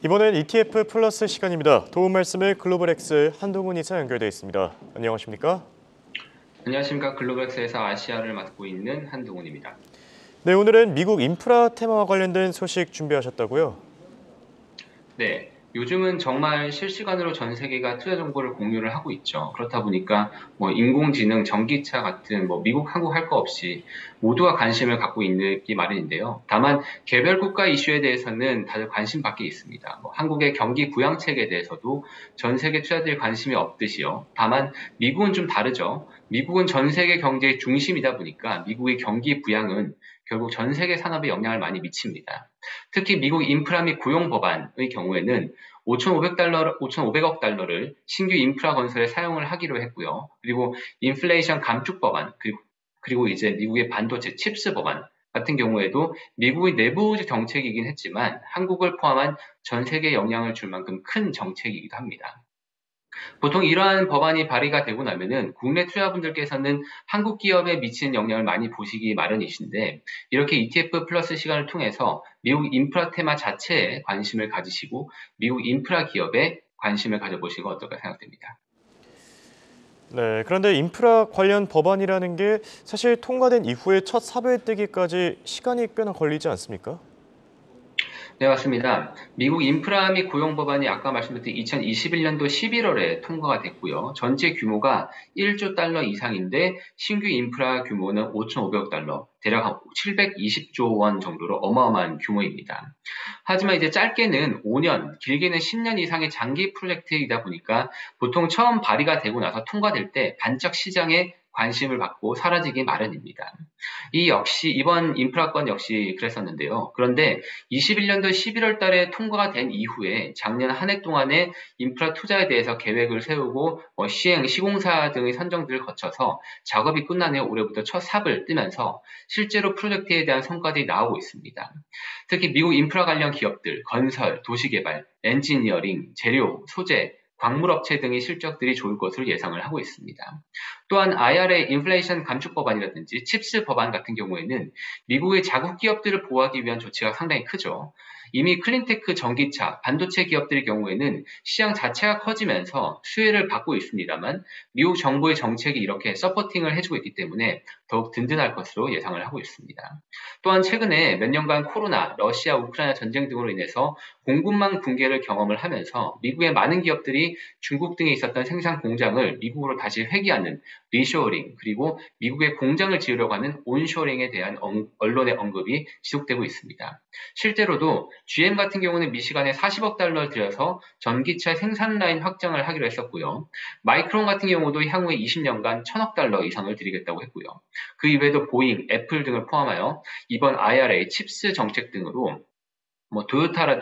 이번엔 ETF 플러스 시간입니다. 도움 말씀을 글로벌엑스 한동훈 이사 연결돼 있습니다. 안녕하십니까? 안녕하십니까. 글로벌엑스에서 아시아를 맡고 있는 한동훈입니다. 네, 오늘은 미국 인프라 테마와 관련된 소식 준비하셨다고요? 네, 요즘은 정말 실시간으로 전 세계가 투자 정보를 공유를 하고 있죠. 그렇다 보니까 인공지능, 전기차 같은 미국, 한국 할 거 없이 모두가 관심을 갖고 있는 게 마련인데요. 다만 개별 국가 이슈에 대해서는 다들 관심 밖에 있습니다. 한국의 경기 부양책에 대해서도 전 세계 투자들이 관심이 없듯이요. 다만 미국은 좀 다르죠. 미국은 전 세계 경제의 중심이다 보니까 미국의 경기 부양은 결국 전 세계 산업에 영향을 많이 미칩니다. 특히 미국 인프라 및 고용 법안의 경우에는 5,500억 달러를 신규 인프라 건설에 사용을 하기로 했고요. 그리고 인플레이션 감축 법안, 그리고 이제 미국의 반도체 칩스 법안 같은 경우에도 미국의 내부 정책이긴 했지만 한국을 포함한 전 세계에 영향을 줄 만큼 큰 정책이기도 합니다. 보통 이러한 법안이 발의가 되고 나면은 국내 투자분들께서는 한국 기업에 미치는 영향을 많이 보시기 마련이신데, 이렇게 ETF 플러스 시간을 통해서 미국 인프라 테마 자체에 관심을 가지시고 미국 인프라 기업에 관심을 가져보시고 어떨까 생각됩니다. 네, 그런데 인프라 관련 법안이라는 게 사실 통과된 이후에 첫 사배에 뜨기까지 시간이 꽤나 걸리지 않습니까? 네, 맞습니다. 미국 인프라 및 고용 법안이 아까 말씀드린 2021년도 11월에 통과가 됐고요. 전체 규모가 1조 달러 이상인데 신규 인프라 규모는 5,500억 달러, 대략 720조 원 정도로 어마어마한 규모입니다. 하지만 이제 짧게는 5년, 길게는 10년 이상의 장기 프로젝트이다 보니까 보통 처음 발의가 되고 나서 통과될 때 반짝 시장에 관심을 받고 사라지기 마련입니다. 이번 인프라권 역시 그랬었는데요. 그런데 21년도 11월 달에 통과가 된 이후에 작년 한 해 동안에 인프라 투자에 대해서 계획을 세우고 시행, 시공사 등의 선정들을 거쳐서 작업이 끝난 후에 올해부터 첫 삽을 뜨면서 실제로 프로젝트에 대한 성과들이 나오고 있습니다. 특히 미국 인프라 관련 기업들, 건설, 도시개발, 엔지니어링, 재료, 소재, 광물업체 등의 실적들이 좋을 것으로 예상을 하고 있습니다. 또한 IRA 인플레이션 감축 법안이라든지 칩스 법안 같은 경우에는 미국의 자국 기업들을 보호하기 위한 조치가 상당히 크죠. 이미 클린테크, 전기차, 반도체 기업들의 경우에는 시장 자체가 커지면서 수혜를 받고 있습니다만 미국 정부의 정책이 이렇게 서포팅을 해주고 있기 때문에 더욱 든든할 것으로 예상을 하고 있습니다. 또한 최근에 몇 년간 코로나, 러시아, 우크라이나 전쟁 등으로 인해서 공급망 붕괴를 경험을 하면서 미국의 많은 기업들이 중국 등에 있었던 생산 공장을 미국으로 다시 회귀하는 리쇼어링, 그리고 미국의 공장을 지으려고 하는 온쇼어링에 대한 언론의 언급이 지속되고 있습니다. 실제로도 GM 같은 경우는 미시간에 40억 달러를 들여서 전기차 생산 라인 확장을 하기로 했었고요. 마이크론 같은 경우도 향후에 20년간 1,000억 달러 이상을 들이겠다고 했고요. 그 이외에도 보잉, 애플 등을 포함하여 이번 IRA, 칩스 정책 등으로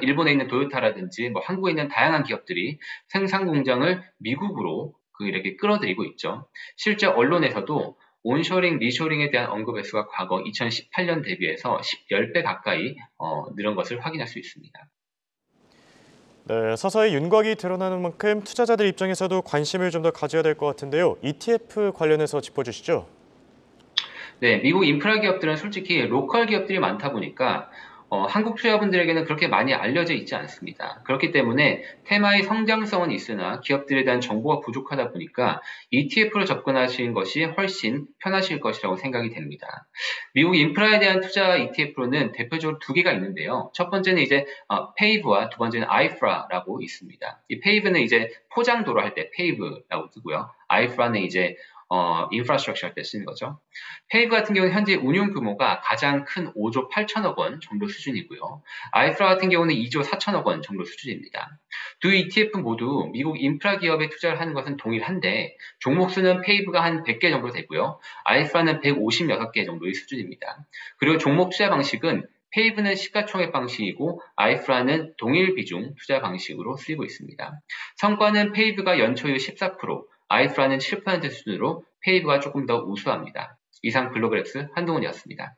일본에 있는 도요타라든지 한국에 있는 다양한 기업들이 생산 공장을 미국으로 이렇게 끌어들이고 있죠. 실제 언론에서도 온쇼링, 리쇼링에 대한 언급 횟수가 과거 2018년 대비해서 10배 가까이 늘은 것을 확인할 수 있습니다. 네, 서서히 윤곽이 드러나는 만큼 투자자들 입장에서도 관심을 좀 더 가져야 될 것 같은데요. ETF 관련해서 짚어주시죠. 네, 미국 인프라 기업들은 솔직히 로컬 기업들이 많다 보니까 한국 투자분들에게는 그렇게 많이 알려져 있지 않습니다. 그렇기 때문에 테마의 성장성은 있으나 기업들에 대한 정보가 부족하다 보니까 ETF로 접근하시는 것이 훨씬 편하실 것이라고 생각이 됩니다. 미국 인프라에 대한 투자 ETF로는 대표적으로 두 개가 있는데요. 첫 번째는 이제 페이브와 두 번째는 아이프라라고 있습니다. 이 페이브는 이제 포장도로 할 때 페이브라고 쓰고요. 아이프라는 이제 인프라스트럭처 할 때 쓰는 거죠. 페이브 같은 경우는 현재 운용 규모가 가장 큰 5조 8천억 원 정도 수준이고요. 아이프라 같은 경우는 2조 4천억 원 정도 수준입니다. 두 ETF 모두 미국 인프라 기업에 투자를 하는 것은 동일한데 종목 수는 페이브가 한 100개 정도 되고요. 아이프라는 156개 정도의 수준입니다. 그리고 종목 투자 방식은 페이브는 시가총액 방식이고 아이프라는 동일 비중 투자 방식으로 쓰이고 있습니다. 성과는 페이브가 연초율 14%, 아이프라는 7% 수준으로 페이브가 조금 더 우수합니다. 이상 글로벌엑스 한동훈이었습니다.